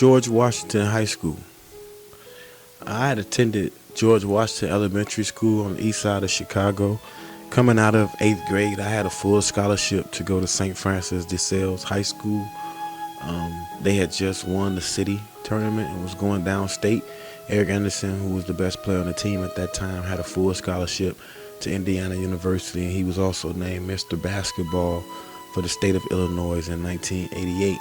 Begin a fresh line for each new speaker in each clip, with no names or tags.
George Washington High School. I had attended George Washington Elementary School on the east side of Chicago. Coming out of 8th grade, I had a full scholarship to go to St. Francis de Sales High School. They had just won the city tournament and was going downstate. Eric Anderson, who was the best player on the team at that time, had a full scholarship to Indiana University, and he was also named Mr. Basketball for the state of Illinois in 1988.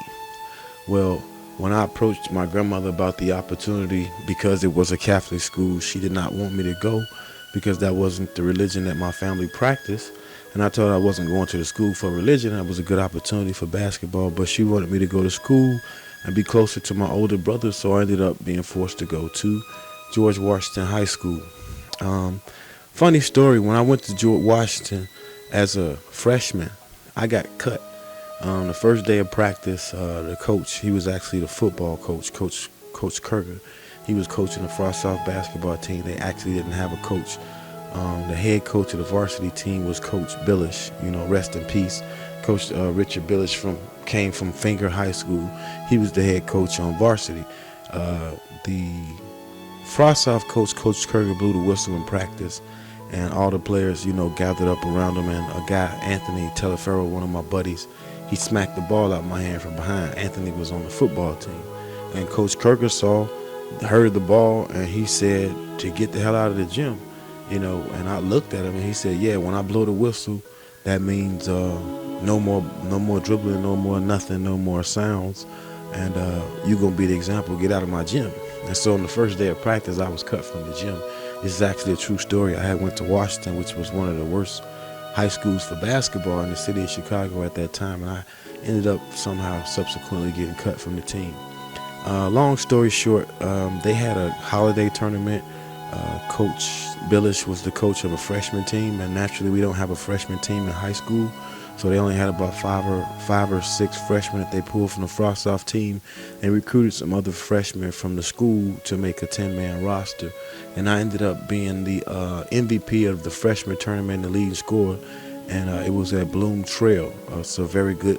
Well, when I approached my grandmother about the opportunity, because it was a Catholic school, she did not want me to go because that wasn't the religion that my family practiced. And I told her I wasn't going to the school for religion. It was a good opportunity for basketball, but she wanted me to go to school and be closer to my older brother, so I ended up being forced to go to George Washington High School. Funny story, when I went to George Washington as a freshman, I got cut. The first day of practice, the coach, he was actually the football coach, Coach Kerger. He was coaching the Frost-Off basketball team. They actually didn't have a coach. The head coach of the varsity team was Coach Billish, rest in peace. Coach Richard Billish came from Finger High School. He was the head coach on varsity. The Frost-Off coach, Coach Kerger, blew the whistle in practice, and all the players, gathered up around him, and a guy, Anthony Telefero, one of my buddies, he smacked the ball out of my hand from behind. Anthony was on the football team, and Coach Kerger heard the ball, and he said to get the hell out of the gym, and I looked at him, and he said, yeah, when I blow the whistle, that means no more dribbling, no more nothing, no more sounds, and you're going to be the example, get out of my gym. And so on the first day of practice, I was cut from the gym. This is actually a true story. I had went to Washington, which was one of the worst high schools for basketball in the city of Chicago at that time, and I ended up somehow subsequently getting cut from the team. Long story short, they had a holiday tournament. Coach Billish was the coach of a freshman team, and naturally we don't have a freshman team in high school, so they only had about five or six freshmen that they pulled from the Frost-Off team, and recruited some other freshmen from the school to make a 10-man roster. And I ended up being the MVP of the freshman tournament, the leading scorer, and it was at Bloom Trail. It's a very good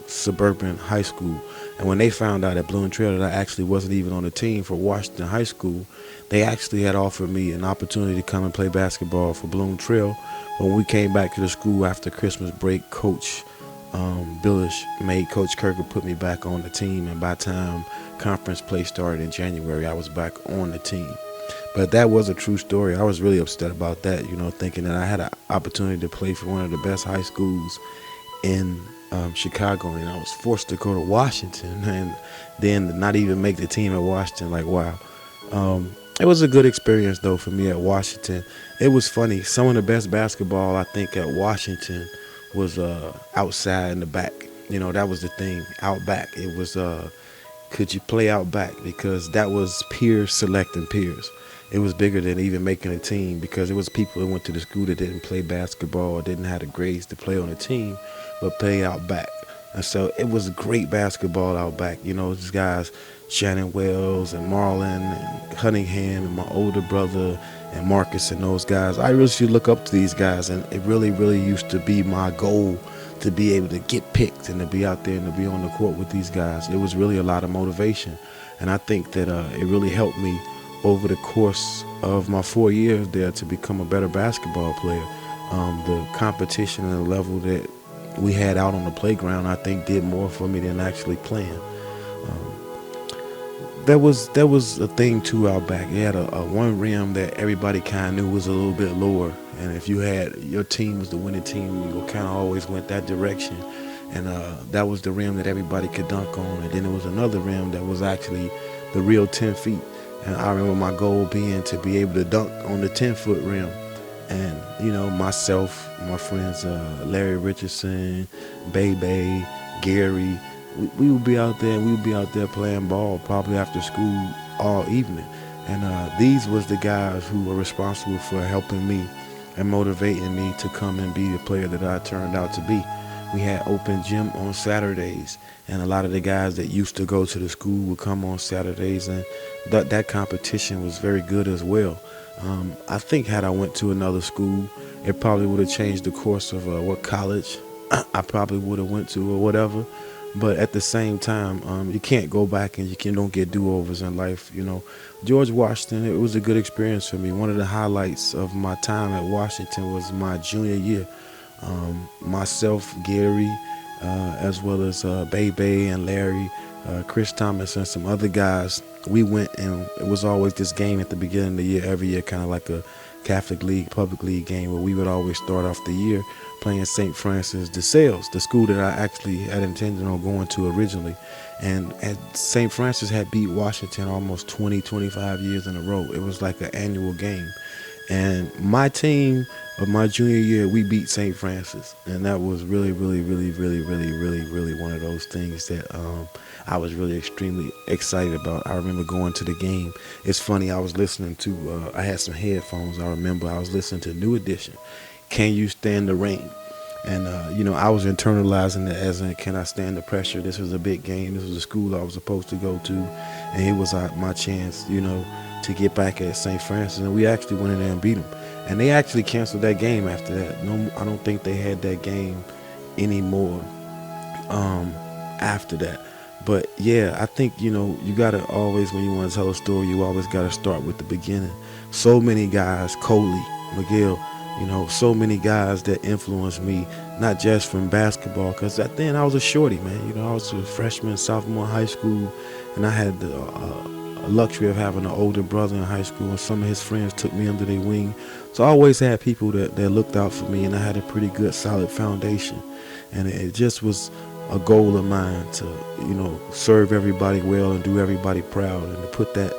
suburban high school. And when they found out at Bloom Trail that I actually wasn't even on the team for Washington High School, they actually had offered me an opportunity to come and play basketball for Bloom Trail. When we came back to the school after Christmas break, Coach Billish made Coach Kerger put me back on the team, and by the time conference play started in January, I was back on the team. But that was a true story. I was really upset about that, thinking that I had an opportunity to play for one of the best high schools in Chicago, and I was forced to go to Washington and then not even make the team at Washington. Like, wow. It was a good experience, though, for me at Washington. It was funny. Some of the best basketball, I think, at Washington was outside in the back. That was the thing, out back. It was, could you play out back? Because that was peers selecting peers. It was bigger than even making a team, because it was people who went to the school that didn't play basketball or didn't have the grades to play on a team, but play out back. And so it was great basketball out back. These guys, Shannon Wells and Marlon and Cunningham and my older brother and Marcus and those guys. I really used to look up to these guys, and it really, really used to be my goal to be able to get picked and to be out there and to be on the court with these guys. It was really a lot of motivation, and I think that it really helped me over the course of my 4 years there to become a better basketball player. The competition and the level that we had out on the playground, I think, did more for me than actually playing. There was a thing too out back. It had a one rim that everybody kind of knew was a little bit lower, and if your team was the winning team, you kind of always went that direction. And that was the rim that everybody could dunk on. And then there was another rim that was actually the real 10 feet. And I remember my goal being to be able to dunk on the 10-foot rim. And, myself, my friends, Larry Richardson, Bebe, Gary, we would be out there, and we would be out there playing ball probably after school all evening. And these was the guys who were responsible for helping me and motivating me to come and be the player that I turned out to be. We had open gym on Saturdays, and a lot of the guys that used to go to the school would come on Saturdays, and that competition was very good as well. I think had I went to another school, it probably would have changed the course of what college I probably would have went to or whatever. But at the same time, you can't go back and don't get do-overs in life. George Washington, it was a good experience for me. One of the highlights of my time at Washington was my junior year. Myself, Gary, as well as Bebe and Larry, Chris Thomas, and some other guys, we went, and it was always this game at the beginning of the year, every year, kind of like a Catholic League, public league game, where we would always start off the year playing St. Francis de Sales, the school that I actually had intended on going to originally. And St. Francis had beat Washington almost 20, 25 years in a row. It was like an annual game. And my team of my junior year, we beat St. Francis. And that was really, really, really, really, really, really, really one of those things that I was really extremely excited about. I remember going to the game. It's funny, I was listening to, I had some headphones. I remember I was listening to New Edition, Can You Stand the Rain? And, I was internalizing it as in, can I stand the pressure? This was a big game. This was a school I was supposed to go to. And it was my chance, to get back at St. Francis. And we actually went in there and beat them. And they actually canceled that game after that. No, I don't think they had that game anymore after that. But, yeah, I think, you got to always, when you want to tell a story, you always got to start with the beginning. So many guys, Coley, McGill, so many guys that influenced me, not just from basketball, because then I was a shorty, man. I was a freshman, sophomore in high school, and I had the luxury of having an older brother in high school, and some of his friends took me under their wing. So I always had people that looked out for me, and I had a pretty good, solid foundation. And it just was a goal of mine to, serve everybody well and do everybody proud, and to put that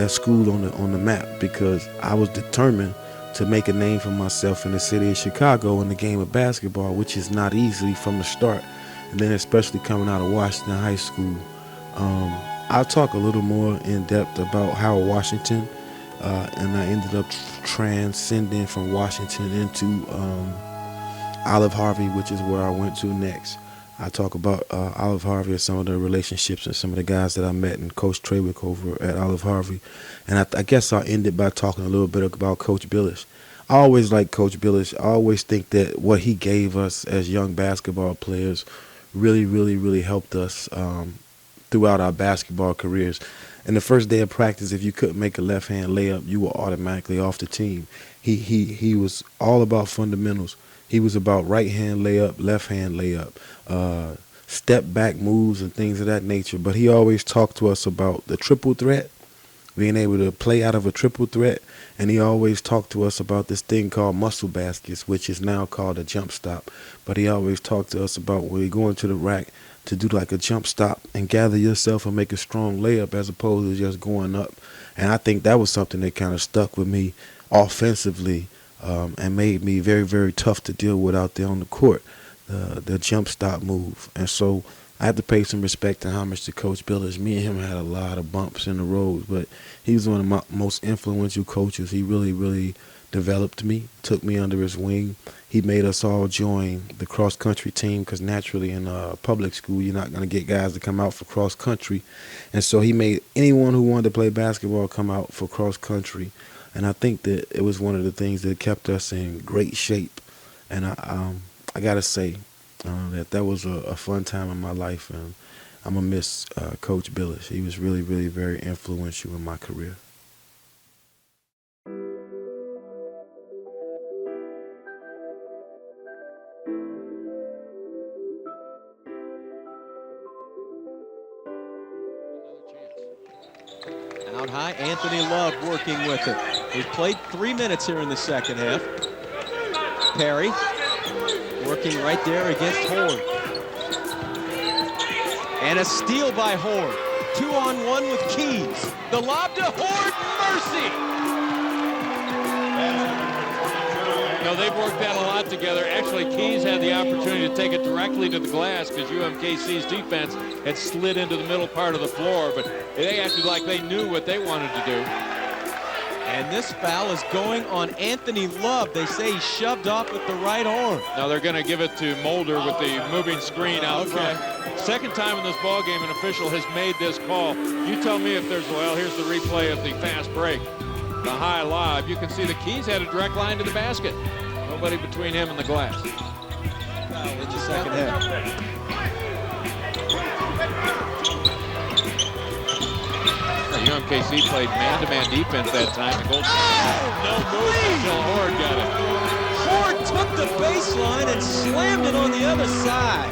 school on the map, because I was determined to make a name for myself in the city of Chicago in the game of basketball, which is not easy from the start. And then especially coming out of Washington High School. I'll talk a little more in depth about how Washington, and I ended up transcending from Washington into Olive Harvey, which is where I went to next. I talk about Olive Harvey and some of the relationships and some of the guys that I met, and Coach Trawick over at Olive Harvey. And I guess I'll end it by talking a little bit about Coach Billish. I always liked Coach Billish. I always think that what he gave us as young basketball players really, really, really helped us throughout our basketball careers. And the first day of practice, if you couldn't make a left-hand layup, you were automatically off the team. He was all about fundamentals. He was about right-hand layup, left-hand layup, step-back moves and things of that nature. But he always talked to us about the triple threat, being able to play out of a triple threat. And he always talked to us about this thing called muscle baskets, which is now called a jump stop. But he always talked to us about when you go into the rack to do like a jump stop and gather yourself and make a strong layup as opposed to just going up. And I think that was something that kind of stuck with me offensively, and made me very, very tough to deal with out there on the court, the jump stop move. And so I have to pay some respect and homage to Coach Billish. Me and him had a lot of bumps in the road, but he was one of my most influential coaches. He really, really developed me, took me under his wing. He made us all join the cross-country team, because naturally in public school, you're not going to get guys to come out for cross-country. And so he made anyone who wanted to play basketball come out for cross-country. And I think that it was one of the things that kept us in great shape. And I got to say that was a fun time in my life. And I'm going to miss Coach Billish. He was really, really very influential in my career.
Out high, Anthony Love working with it. We've played 3 minutes here in the second half. Perry working right there against Hoard. And a steal by Hoard. 2-on-1 with Keys. The lob to Hoard, mercy!
No, they've worked that a lot together. Actually, Keys had the opportunity to take it directly to the glass because UMKC's defense had slid into the middle part of the floor, but they acted like they knew what they wanted to do.
And this foul is going on Anthony Love. They say he shoved off with the right arm.
Now they're going to give it to Mulder with the moving screen out front. Second time in this ball game an official has made this call. You tell me if there's, well, here's the replay of the fast break. The high lob. You can see the Keys had a direct line to the basket. Nobody between him and the glass.
In the second half.
UMKC played man-to-man defense that time. The goal no move until Hoard got it.
Hoard took the baseline and slammed it on the other side.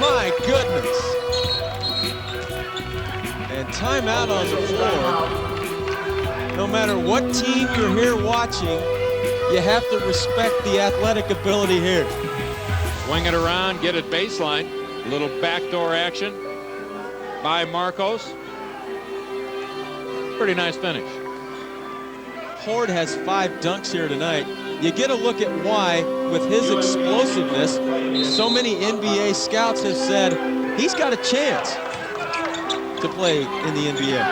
My goodness. And timeout on the floor. No matter what team you're here watching, you have to respect the athletic ability here.
Swing it around, get it baseline. A little backdoor action by Marcos. Pretty nice finish.
Hoard has 5 dunks here tonight. You get a look at why, with his explosiveness, so many NBA scouts have said he's got a chance to play in the NBA.